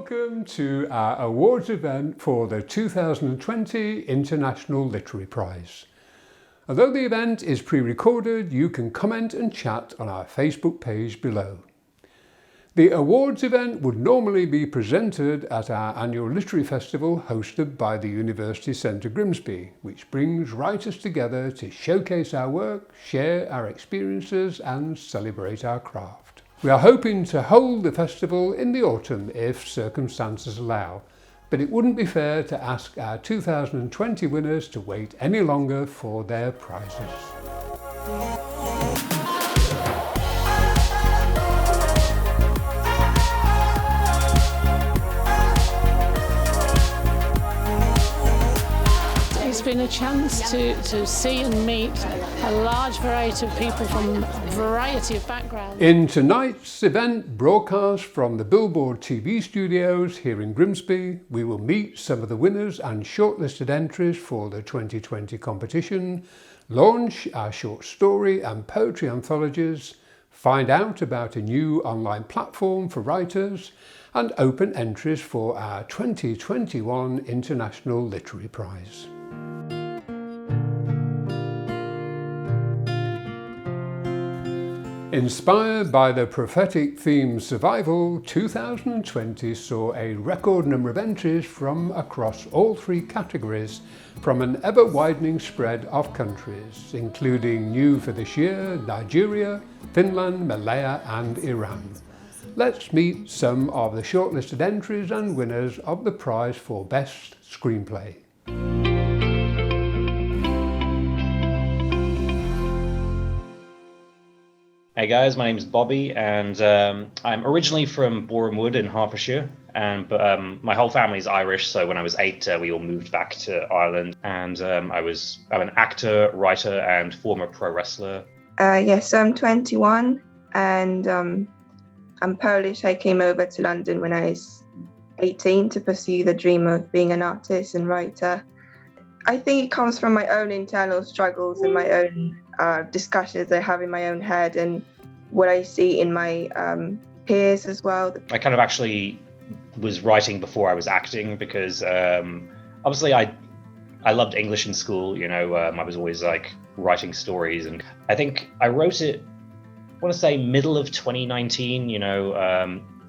welcome to our awards event for the 2020 International Literary Prize. Although the event is pre-recorded, you can comment and chat on our Facebook page below. The awards event would normally be presented at our annual literary festival hosted by the University Centre Grimsby, which brings writers together to showcase our work, share our experiences and celebrate our craft. We are hoping to hold the festival in the autumn if circumstances allow, but it wouldn't be fair to ask our 2020 winners to wait any longer for their prizes. It's been a chance to see and meet a large variety of people from a variety of backgrounds. In tonight's event, broadcast from the Billboard TV studios here in Grimsby, we will meet some of the winners and shortlisted entries for the 2020 competition, launch our short story and poetry anthologies, find out about a new online platform for writers, and open entries for our 2021 International Literary Prize. Inspired by the prophetic theme Survival, 2020 saw a record number of entries from across all three categories from an ever-widening spread of countries, including new for this year, Nigeria, Finland, Malaya and Iran. Let's meet some of the shortlisted entries and winners of the prize for Best Screenplay. Hey guys, my name is Bobby and I'm originally from Boreham Wood in Hertfordshire, but my whole family is Irish, so when I was 8 we all moved back to Ireland, and I'm an actor, writer and former pro wrestler. Yes, I'm 21 and I'm Polish. I came over to London when I was 18 to pursue the dream of being an artist and writer. I think it comes from my own internal struggles and my own discussions I have in my own head and what I see in my peers as well. I kind of actually was writing before I was acting because obviously I loved English in school, you know. I was always like writing stories, and I think I wrote it, I want to say middle of 2019, you know.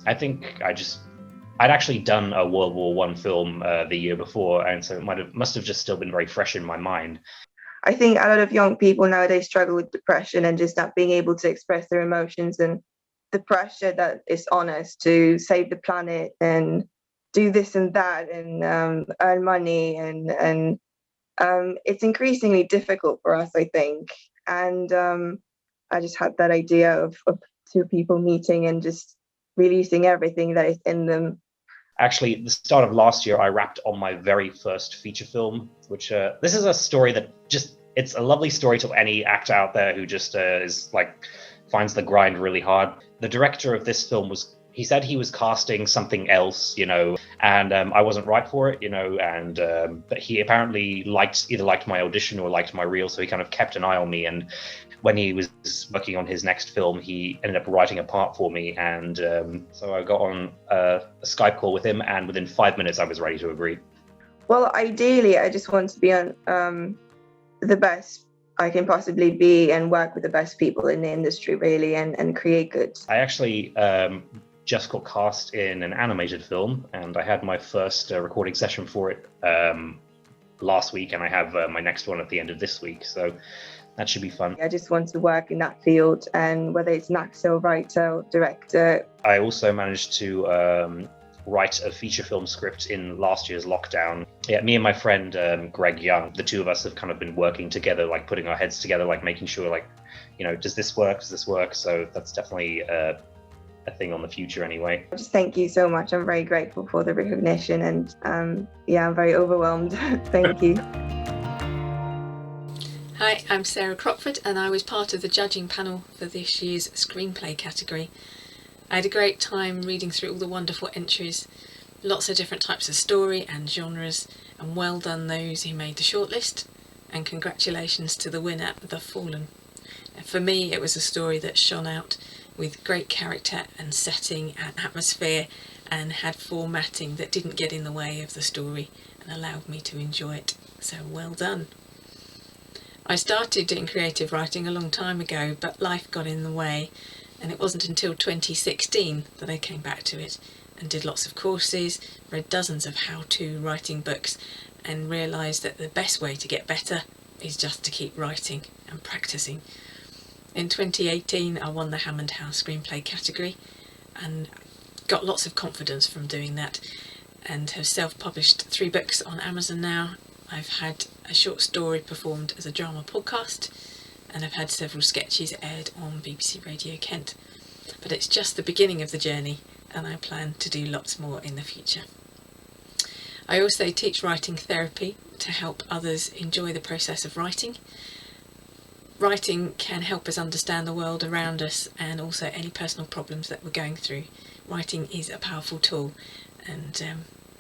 I think I'd actually done a World War I film the year before, and so it must have just still been very fresh in my mind. I think a lot of young people nowadays struggle with depression and just not being able to express their emotions, and the pressure that is on us to save the planet and do this and that and earn money, and it's increasingly difficult for us, I think. And I just had that idea of two people meeting and just releasing everything that is in them. Actually, at the start of last year, I wrapped on my very first feature film, which this is a story that it's a lovely story to any actor out there who just finds the grind really hard. The director of this film he said he was casting something else, you know, and I wasn't right for it, you know, and but he apparently either liked my audition or liked my reel, so he kind of kept an eye on me, and when he was working on his next film, he ended up writing a part for me, and so I got on a Skype call with him, and within 5 minutes I was ready to agree. Well, ideally, I just want to be on the best I can possibly be and work with the best people in the industry, really, and create good. I actually just got cast in an animated film, and I had my first recording session for it last week, and I have my next one at the end of this week, so that should be fun. I just want to work in that field, and whether it's an actor, writer, or director. I also managed to write a feature film script in last year's lockdown. Yeah, me and my friend Greg Young, the two of us have kind of been working together, like putting our heads together, like making sure, like, you know, does this work? So that's definitely a thing on the future anyway. Just thank you so much. I'm very grateful for the recognition, and yeah, I'm very overwhelmed. Thank you. Hi, I'm Sarah Crockford, and I was part of the judging panel for this year's Screenplay category. I had a great time reading through all the wonderful entries, lots of different types of story and genres, and well done those who made the shortlist, and congratulations to the winner, The Fallen. For me, it was a story that shone out with great character and setting and atmosphere, and had formatting that didn't get in the way of the story and allowed me to enjoy it. So well done. I started doing creative writing a long time ago, but life got in the way, and it wasn't until 2016 that I came back to it and did lots of courses, read dozens of how-to writing books, and realised that the best way to get better is just to keep writing and practising. In 2018 I won the Hammond House Screenplay category and got lots of confidence from doing that, and have self-published 3 books on Amazon now. I've had a short story performed as a drama podcast, and I've had several sketches aired on BBC Radio Kent. But it's just the beginning of the journey, and I plan to do lots more in the future. I also teach writing therapy to help others enjoy the process of writing. Writing can help us understand the world around us and also any personal problems that we're going through. Writing is a powerful tool and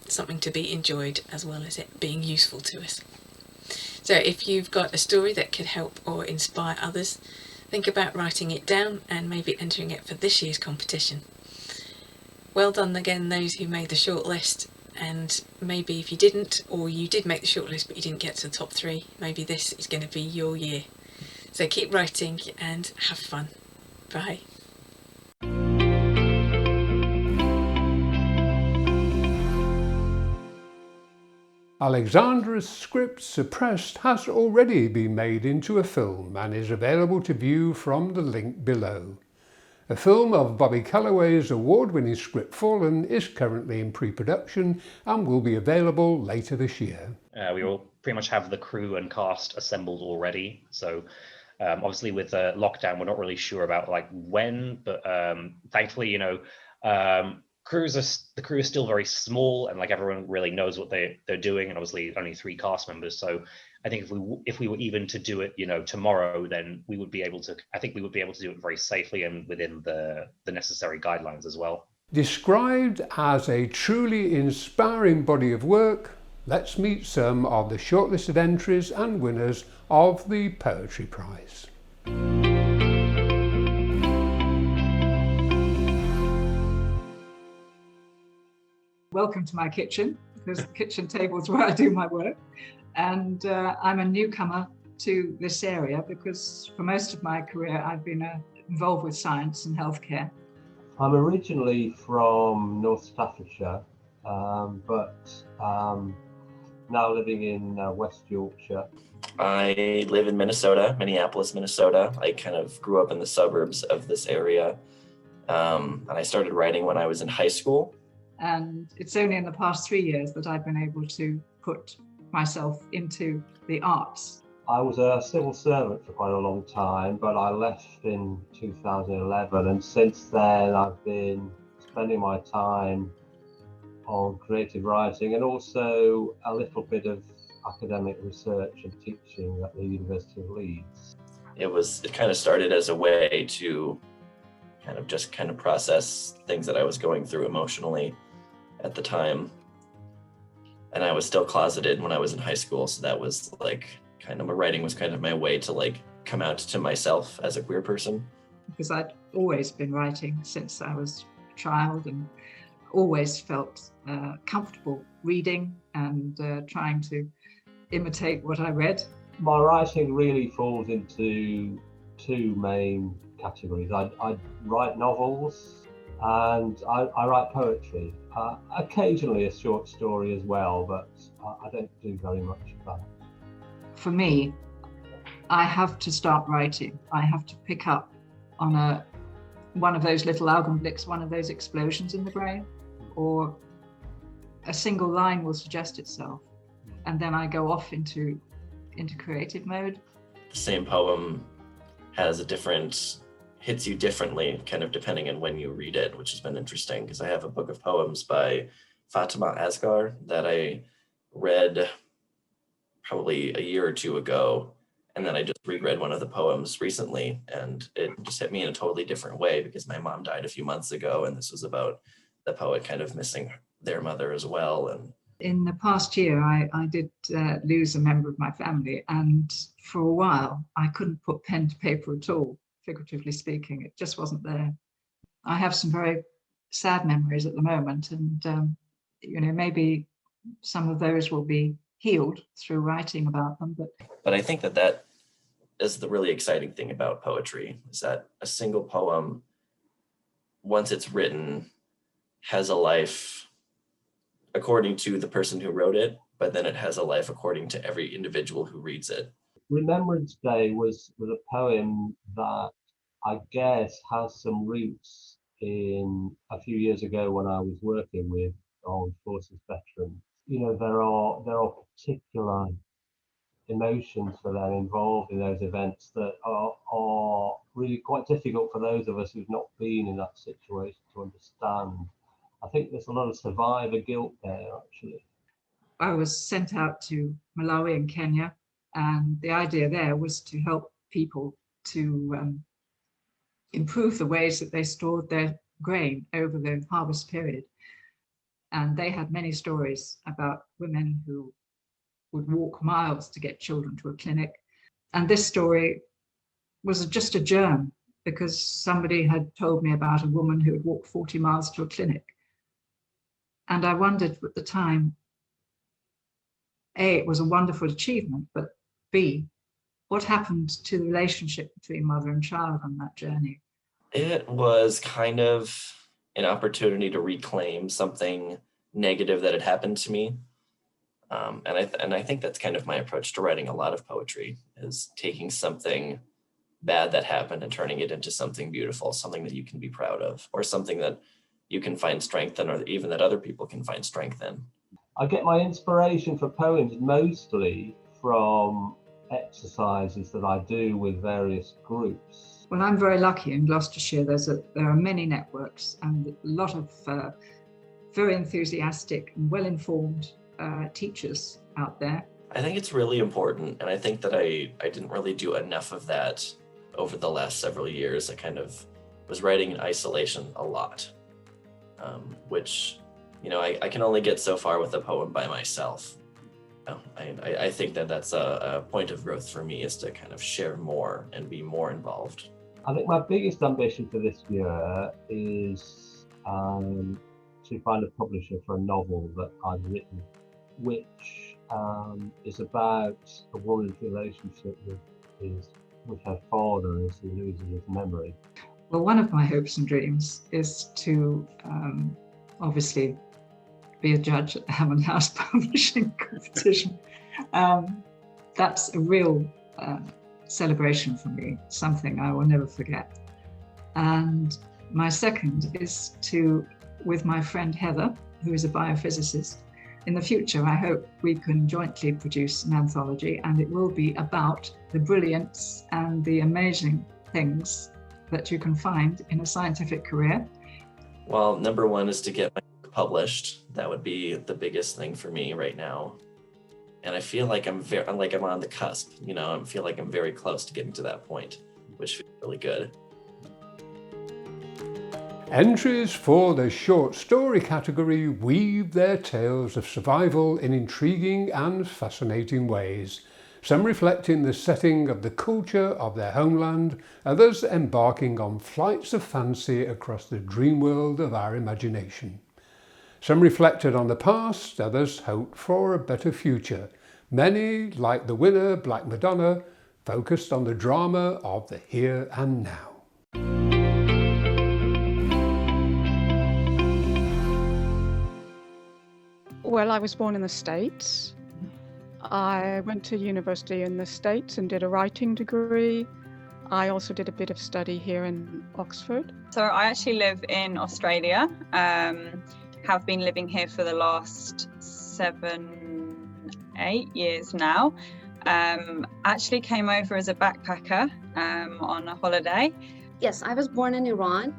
something to be enjoyed as well as it being useful to us. So if you've got a story that could help or inspire others, think about writing it down and maybe entering it for this year's competition. Well done again those who made the shortlist, and maybe if you didn't, or you did make the shortlist but you didn't get to the top 3, maybe this is going to be your year. So keep writing and have fun. Bye. Alexandra's script, Suppressed, has already been made into a film and is available to view from the link below. A film of Bobby Calloway's award-winning script Fallen is currently in pre-production and will be available later this year. We will pretty much have the crew and cast assembled already, so obviously with lockdown we're not really sure about like when, but thankfully, the crew is still very small, and like everyone really knows what they're doing, and obviously only 3 cast members. So I think if we were even to do it, tomorrow, then we would be able to. I think we would be able to do it very safely and within the necessary guidelines as well. Described as a truly inspiring body of work, let's meet some of the shortlisted entries and winners of the Poetry Prize. Welcome to my kitchen, because the kitchen table is where I do my work. And I'm a newcomer to this area because for most of my career I've been involved with science and healthcare. I'm originally from North Staffordshire, but now living in West Yorkshire. I live in Minnesota, Minneapolis, Minnesota. I kind of grew up in the suburbs of this area. And I started writing when I was in high school. And it's only in the past 3 years that I've been able to put myself into the arts. I was a civil servant for quite a long time, but I left in 2011. And since then, I've been spending my time on creative writing and also a little bit of academic research and teaching at the University of Leeds. It kind of started as a way to kind of process things that I was going through emotionally at the time. And I was still closeted when I was in high school, so that was my writing was kind of my way to come out to myself as a queer person. Because I'd always been writing since I was a child and always felt comfortable reading and trying to imitate what I read. My writing really falls into 2 main categories. I write novels and I write poetry. Occasionally a short story as well, but I don't do very much of that. For me, I have to start writing. I have to pick up on one of those little Augenblicks, one of those explosions in the brain, or a single line will suggest itself, and then I go off into creative mode. The same poem hits you differently, kind of depending on when you read it, which has been interesting because I have a book of poems by Fatima Asghar that I read probably a year or 2 ago, and then I just reread one of the poems recently, and it just hit me in a totally different way because my mom died a few months ago, and this was about the poet kind of missing their mother as well. And in the past year, I did lose a member of my family, and for a while I couldn't put pen to paper at all, figuratively speaking. It just wasn't there. I have some very sad memories at the moment, and maybe some of those will be healed through writing about them. But I think that is the really exciting thing about poetry, is that a single poem, once it's written, has a life according to the person who wrote it, but then it has a life according to every individual who reads it. Remembrance Day was a poem that I guess has some roots in a few years ago when I was working with armed forces veterans. There are particular emotions for them involved in those events that are really quite difficult for those of us who've not been in that situation to understand. I think there's a lot of survivor guilt there, actually. I was sent out to Malawi and Kenya, and the idea there was to help people to improve the ways that they stored their grain over the harvest period. And they had many stories about women who would walk miles to get children to a clinic. And this story was just a germ, because somebody had told me about a woman who had walked 40 miles to a clinic. And I wondered at the time, A, it was a wonderful achievement, but B, what happened to the relationship between mother and child on that journey? It was kind of an opportunity to reclaim something negative that had happened to me. And I think that's kind of my approach to writing a lot of poetry, is taking something bad that happened and turning it into something beautiful, something that you can be proud of, or something that you can find strength in, or even that other people can find strength in. I get my inspiration for poems mostly from exercises that I do with various groups. Well, I'm very lucky in Gloucestershire. There are many networks and a lot of very enthusiastic and well-informed teachers out there. I think it's really important, and I think that I didn't really do enough of that over the last several years. I kind of was writing in isolation a lot, which, I can only get so far with a poem by myself. I think that that's a point of growth for me, is to kind of share more and be more involved. I think my biggest ambition for this year is to find a publisher for a novel that I've written, which is about a woman's relationship with her father as he loses his memory. Well, one of my hopes and dreams is to obviously be a judge at the Hammond House Publishing competition. That's a real celebration for me, something I will never forget. And my second is to, with my friend Heather, who is a biophysicist, in the future, I hope we can jointly produce an anthology, and it will be about the brilliance and the amazing things that you can find in a scientific career. Well, number one is to get my book published. That would be the biggest thing for me right now. And I feel like I'm on the cusp, I feel like I'm very close to getting to that point, which feels really good. Entries for the short story category weave their tales of survival in intriguing and fascinating ways, some reflecting the setting of the culture of their homeland, others embarking on flights of fancy across the dream world of our imagination. Some reflected on the past, others hoped for a better future. Many, like the winner, Black Madonna, focused on the drama of the here and now. Well, I was born in the States. I went to university in the States and did a writing degree. I also did a bit of study here in Oxford. So I actually live in Australia, have been living here for the last 7-8 years now. Actually came over as a backpacker on a holiday. Yes, I was born in Iran,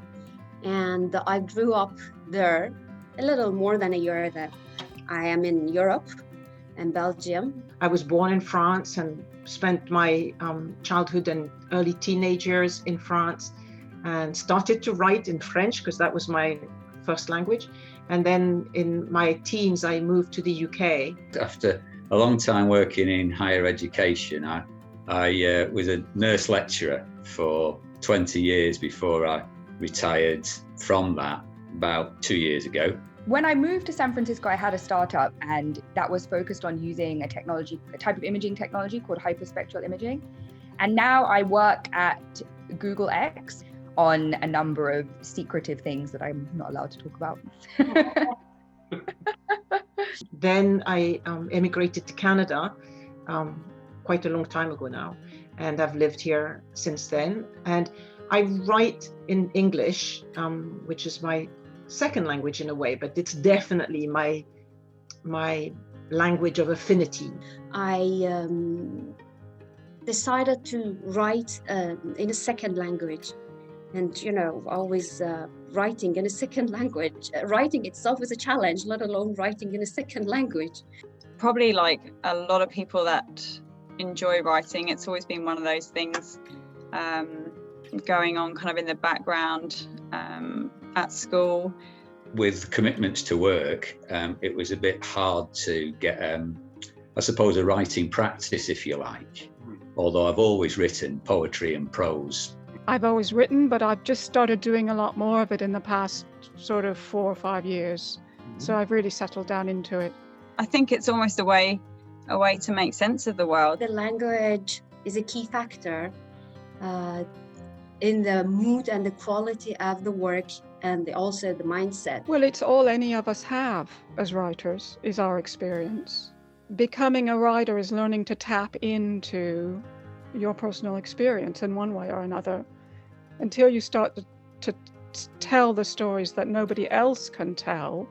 and I grew up there a little more than a year that I am in Europe and Belgium. I was born in France and spent my childhood and early teenage years in France, and started to write in French because that was my first language. And then in my teens, I moved to the UK. After a long time working in higher education, I was a nurse lecturer for 20 years before I retired from that. about 2 years ago. When I moved to San Francisco, I had a startup, and that was focused on using a type of imaging technology called hyperspectral imaging. And now I work at Google X on a number of secretive things that I'm not allowed to talk about. Then I emigrated to Canada quite a long time ago now, and I've lived here since then. And I write in English, which is my second language in a way, but it's definitely my language of affinity. I decided to write in a second language, and always writing in a second language. Writing itself is a challenge, let alone writing in a second language. Probably like a lot of people that enjoy writing, it's always been one of those things going on kind of in the background at school. With commitments to work, it was a bit hard to get, I suppose, a writing practice, if you like, although I've always written poetry and prose. I've always written, but I've just started doing a lot more of it in the past sort of 4 or 5 years. So I've really settled down into it. I think it's almost a way to make sense of the world. The language is a key factor in the mood and the quality of the work, and also the mindset. Well, it's all any of us have as writers, is our experience. Becoming a writer is learning to tap into your personal experience in one way or another. Until you start to tell the stories that nobody else can tell,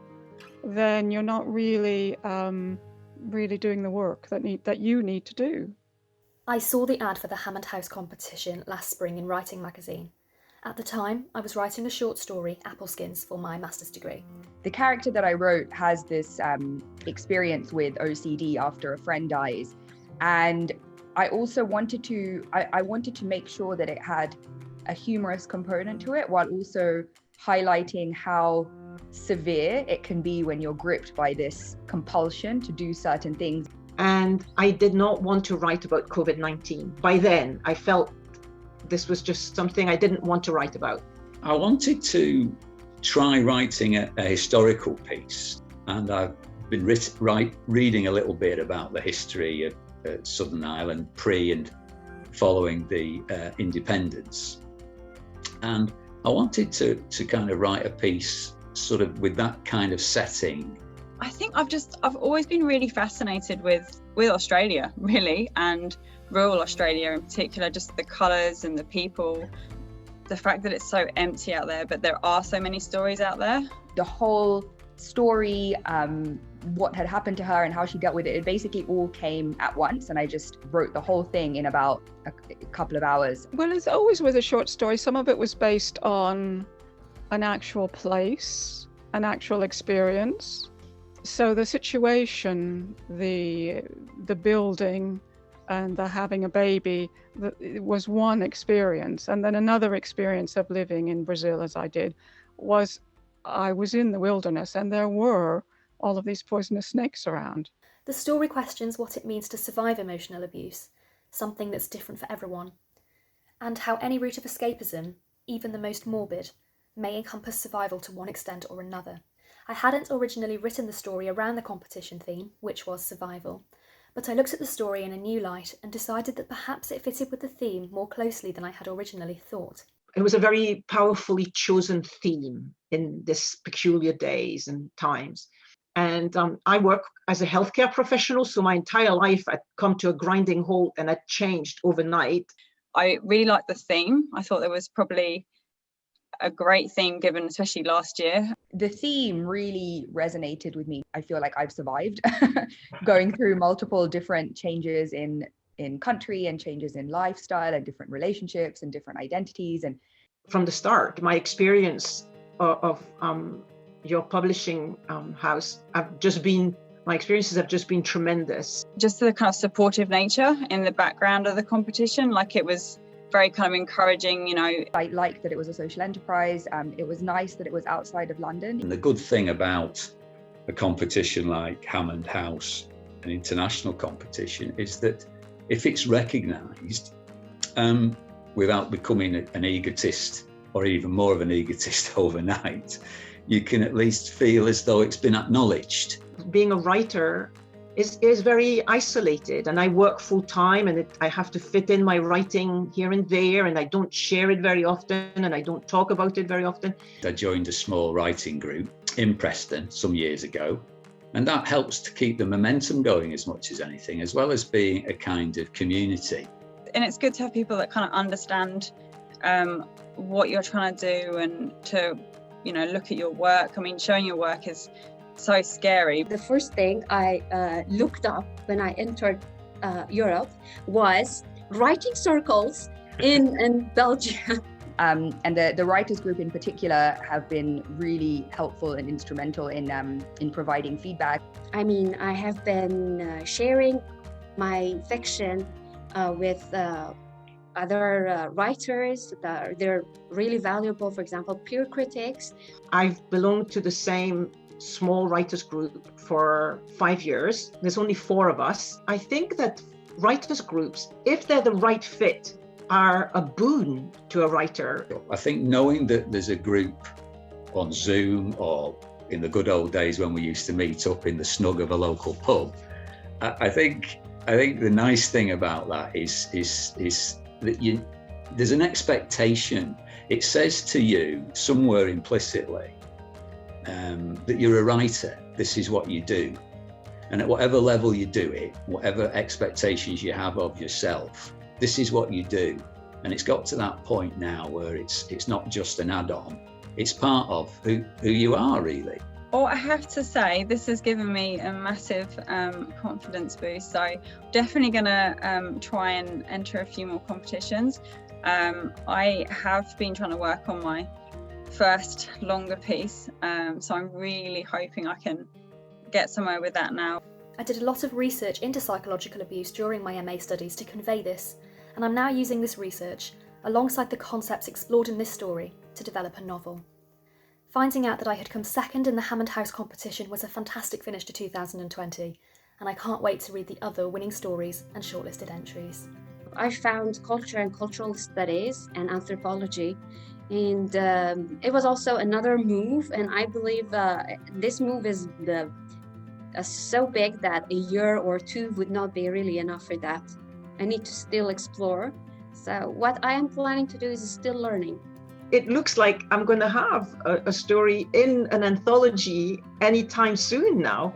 then you're not really doing the work that you need to do. I saw the ad for the Hammond House competition last spring in Writing magazine. At the time, I was writing a short story, Apple Skins, for my master's degree. The character that I wrote has this experience with OCD after a friend dies. And I also wanted to make sure that it had a humorous component to it, while also highlighting how severe it can be when you're gripped by this compulsion to do certain things. And I did not want to write about COVID-19. By then, I felt this was just something I didn't want to write about. I wanted to try writing a historical piece, and I've been reading a little bit about the history of Southern Ireland pre and following the independence. And I wanted to kind of write a piece sort of with that kind of setting. I think I've always been really fascinated with Australia, really, and rural Australia in particular, just the colours and the people, the fact that it's so empty out there, but there are so many stories out there. The whole story, what had happened to her and how she dealt with it, it basically all came at once, and I just wrote the whole thing in about a couple of hours. Well, as always with a short story, some of it was based on an actual place, an actual experience. So the situation, the building, and the having a baby, it was one experience. And then another experience of living in Brazil, as I did, was I was in the wilderness and there were all of these poisonous snakes around. The story questions what it means to survive emotional abuse, something that's different for everyone, and how any route of escapism, even the most morbid, may encompass survival to one extent or another. I hadn't originally written the story around the competition theme, which was survival, but I looked at the story in a new light and decided that perhaps it fitted with the theme more closely than I had originally thought. It was a very powerfully chosen theme in this peculiar days and times. And I work as a healthcare professional, so my entire life had come to a grinding halt and had changed overnight. I really liked the theme. I thought there was probably a great theme given, especially last year. The theme really resonated with me. I feel like I've survived going through multiple different changes in country and changes in lifestyle and different relationships and different identities. And from the start, my experience of your publishing house, my experiences have just been tremendous. Just the kind of supportive nature in the background of the competition, like it was very kind of encouraging, you know. I liked that it was a social enterprise. It was nice that it was outside of London. And the good thing about a competition like Hammond House, an international competition, is that if it's recognised without becoming an egotist or even more of an egotist overnight, you can at least feel as though it's been acknowledged. Being a writer is very isolated, and I work full time, and I have to fit in my writing here and there, and I don't share it very often, and I don't talk about it very often. I joined a small writing group in Preston some years ago, and that helps to keep the momentum going as much as anything, as well as being a kind of community. And it's good to have people that kind of understand what you're trying to do, and to, you know, look at your work. I mean, showing your work is so scary. The first thing I looked up when I entered Europe was writing circles in Belgium. And the writers group in particular have been really helpful and instrumental in providing feedback. I mean, I have been sharing my fiction with other writers. They're really valuable. For example, peer critics. I've belonged to the same small writers group for 5 years. There's only 4 of us. I think that writers groups, if they're the right fit, are a boon to a writer. I think knowing that there's a group on Zoom, or in the good old days when we used to meet up in the snug of a local pub, I think the nice thing about that is that there's an expectation. It says to you somewhere implicitly that you're a writer. This is what you do, and at whatever level you do it, whatever expectations you have of yourself, this is what you do. And it's got to that point now where it's not just an add-on, it's part of who you are, really. Well, I have to say, this has given me a massive confidence boost. So definitely going to try and enter a few more competitions. I have been trying to work on my first longer piece. So I'm really hoping I can get somewhere with that now. I did a lot of research into psychological abuse during my MA studies to convey this, and I'm now using this research, alongside the concepts explored in this story, to develop a novel. Finding out that I had come second in the Hammond House competition was a fantastic finish to 2020, and I can't wait to read the other winning stories and shortlisted entries. I found culture and cultural studies and anthropology, and it was also another move, and I believe this move is so big that a year or 2 would not be really enough for that. I need to still explore. So what I am planning to do is still learning. It looks like I'm going to have a story in an anthology anytime soon now.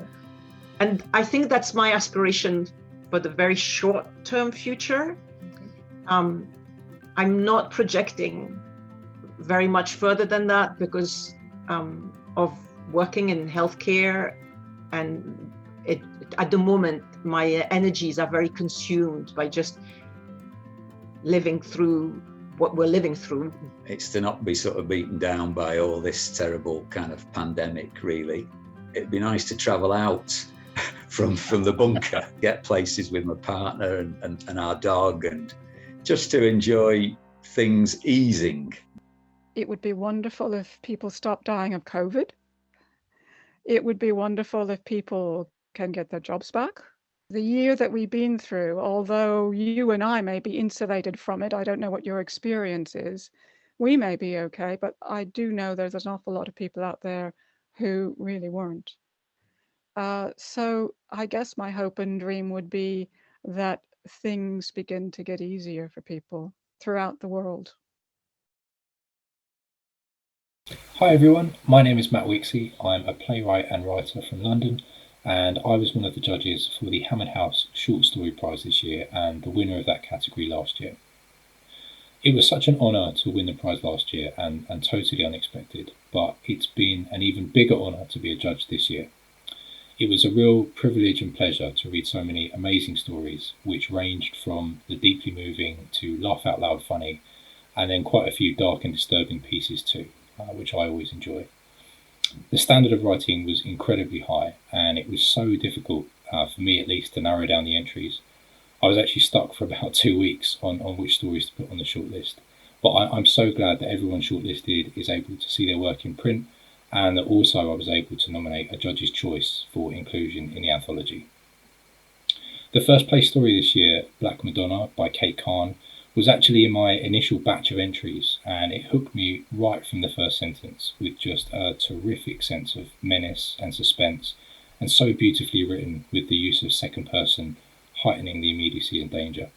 And I think that's my aspiration for the very short-term future. I'm not projecting very much further than that because of working in healthcare, and at the moment my energies are very consumed by just living through what we're living through. It's to not be sort of beaten down by all this terrible kind of pandemic, really. It'd be nice to travel out from the bunker, get places with my partner and our dog, and just to enjoy things easing. It would be wonderful if people stopped dying of COVID. It would be wonderful if people can get their jobs back. The year that we've been through, although you and I may be insulated from it, I don't know what your experience is, we may be okay, but I do know there's an awful lot of people out there who really weren't. So I guess my hope and dream would be that things begin to get easier for people throughout the world. Hi everyone, my name is Matt Wixie. I'm a playwright and writer from London, and I was one of the judges for the Hammond House Short Story Prize this year and the winner of that category last year. It was such an honour to win the prize last year and totally unexpected, but it's been an even bigger honour to be a judge this year. It was a real privilege and pleasure to read so many amazing stories, which ranged from the deeply moving to laugh out loud funny, and then quite a few dark and disturbing pieces too, which I always enjoy. The standard of writing was incredibly high, and it was so difficult, for me at least, to narrow down the entries. I was actually stuck for about 2 weeks on which stories to put on the shortlist. But I'm so glad that everyone shortlisted is able to see their work in print, and that also I was able to nominate a judge's choice for inclusion in the anthology. The first place story this year, Black Madonna by Kate Kahn, was actually in my initial batch of entries, and it hooked me right from the first sentence with just a terrific sense of menace and suspense, and so beautifully written with the use of second person, heightening the immediacy and danger.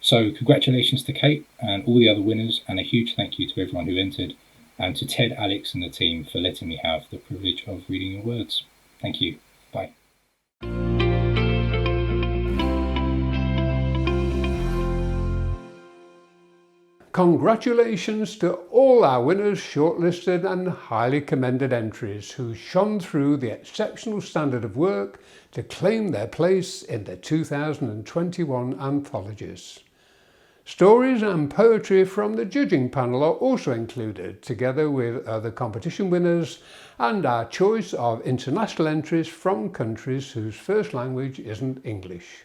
So congratulations to Kate and all the other winners, and a huge thank you to everyone who entered, and to Ted, Alex and the team for letting me have the privilege of reading your words. Thank you. Bye. Congratulations to all our winners, shortlisted and highly commended entries who shone through the exceptional standard of work to claim their place in the 2021 anthologies. Stories and poetry from the judging panel are also included, together with other competition winners and our choice of international entries from countries whose first language isn't English,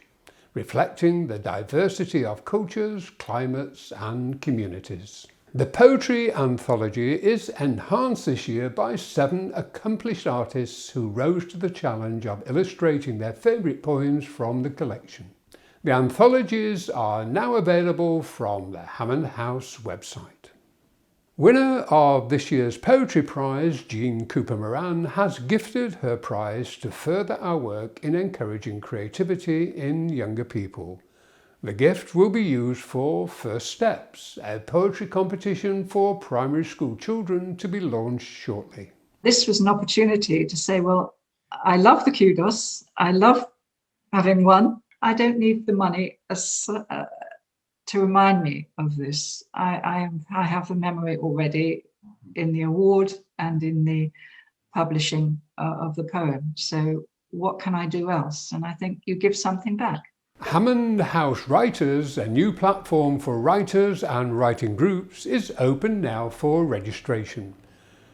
reflecting the diversity of cultures, climates and communities. The Poetry Anthology is enhanced this year by 7 accomplished artists who rose to the challenge of illustrating their favourite poems from the collection. The anthologies are now available from the Hammond House website. Winner of this year's Poetry Prize, Jean Cooper Moran, has gifted her prize to further our work in encouraging creativity in younger people. The gift will be used for First Steps, a poetry competition for primary school children to be launched shortly. This was an opportunity to say, well, I love the kudos, I love having won. I don't need the money to remind me of this. I have the memory already in the award and in the publishing of the poem. So what can I do else? And I think you give something back. Hammond House Writers, a new platform for writers and writing groups, is open now for registration.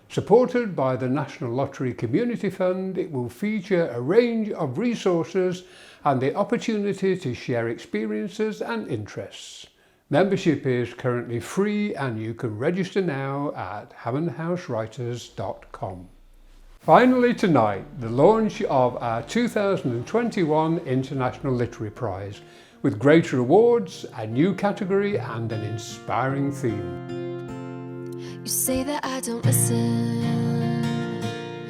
Supported by the National Lottery Community Fund, it will feature a range of resources and the opportunity to share experiences and interests. Membership is currently free and you can register now at hammondhousewriters.com. Finally tonight, the launch of our 2021 International Literary Prize, with greater awards, a new category and an inspiring theme. You say that I don't listen,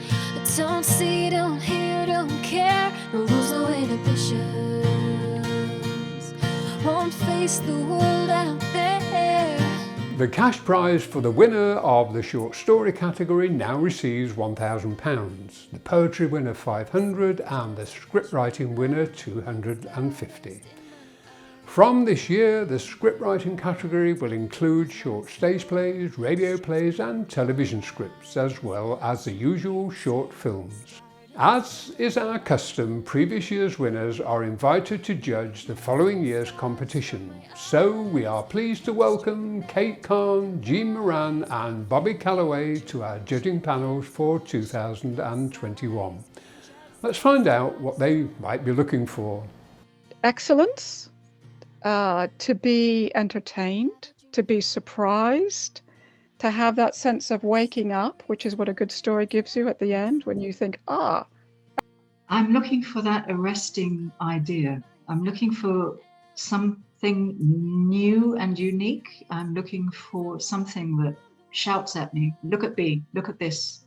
I don't see, don't hear, don't care, no rules, no inhibitions, won't face the world out there. The cash prize for the winner of the short story category now receives £1,000, the poetry winner £500 and the scriptwriting winner £250. From this year, the scriptwriting category will include short stage plays, radio plays and television scripts, as well as the usual short films. As is our custom, previous year's winners are invited to judge the following year's competition. So we are pleased to welcome Kate Kahn, Jean Moran and Bobby Calloway to our judging panels for 2021. Let's find out what they might be looking for. Excellence. To be entertained, to be surprised, to have that sense of waking up, which is what a good story gives you at the end when you think, I'm looking for that arresting idea. I'm looking for something new and unique. I'm looking for something that shouts at me, look at me, look at this.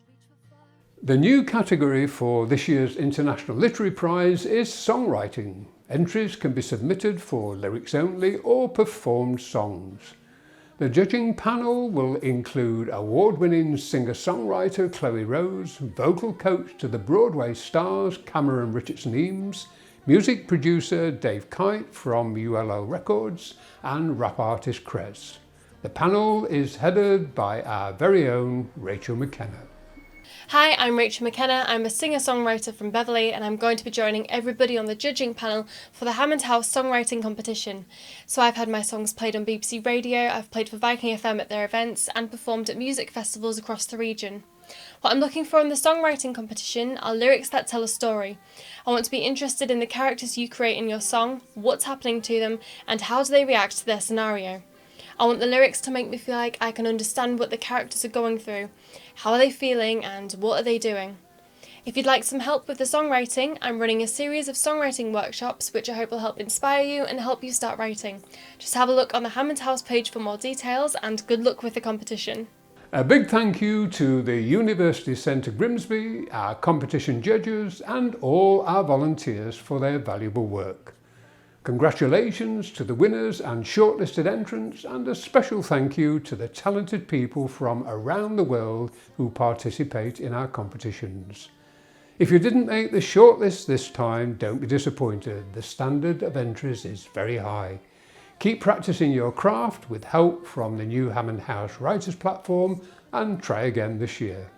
The new category for this year's International Literary Prize is songwriting. Entries can be submitted for lyrics only or performed songs. The judging panel will include award-winning singer-songwriter Chloe Rose, vocal coach to the Broadway stars Cameron Richardson Eames, music producer Dave Kite from ULO Records, and rap artist Krez. The panel is headed by our very own Rachel Makena. Hi, I'm Rachel Makena. I'm a singer-songwriter from Beverley and I'm going to be joining everybody on the judging panel for the Hammond House Songwriting Competition. So I've had my songs played on BBC Radio, I've played for Viking FM at their events and performed at music festivals across the region. What I'm looking for in the songwriting competition are lyrics that tell a story. I want to be interested in the characters you create in your song, what's happening to them and how do they react to their scenario. I want the lyrics to make me feel like I can understand what the characters are going through. How are they feeling and what are they doing? If you'd like some help with the songwriting, I'm running a series of songwriting workshops which I hope will help inspire you and help you start writing. Just have a look on the Hammond House page for more details, and good luck with the competition. A big thank you to the University Centre Grimsby, our competition judges and all our volunteers for their valuable work. Congratulations to the winners and shortlisted entrants, and a special thank you to the talented people from around the world who participate in our competitions. If you didn't make the shortlist this time, don't be disappointed. The standard of entries is very high. Keep practicing your craft with help from the new Hammond House Writers Platform, and try again this year.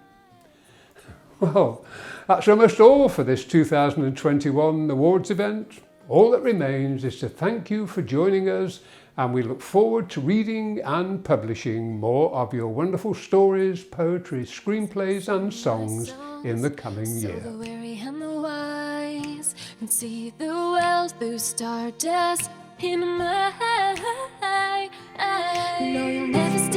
Well, that's almost all for this 2021 awards event. All that remains is to thank you for joining us, and we look forward to reading and publishing more of your wonderful stories, poetry, screenplays and songs in the coming year. So the weary and the wise can see the world through stardust in my eye. No, you'll never stay.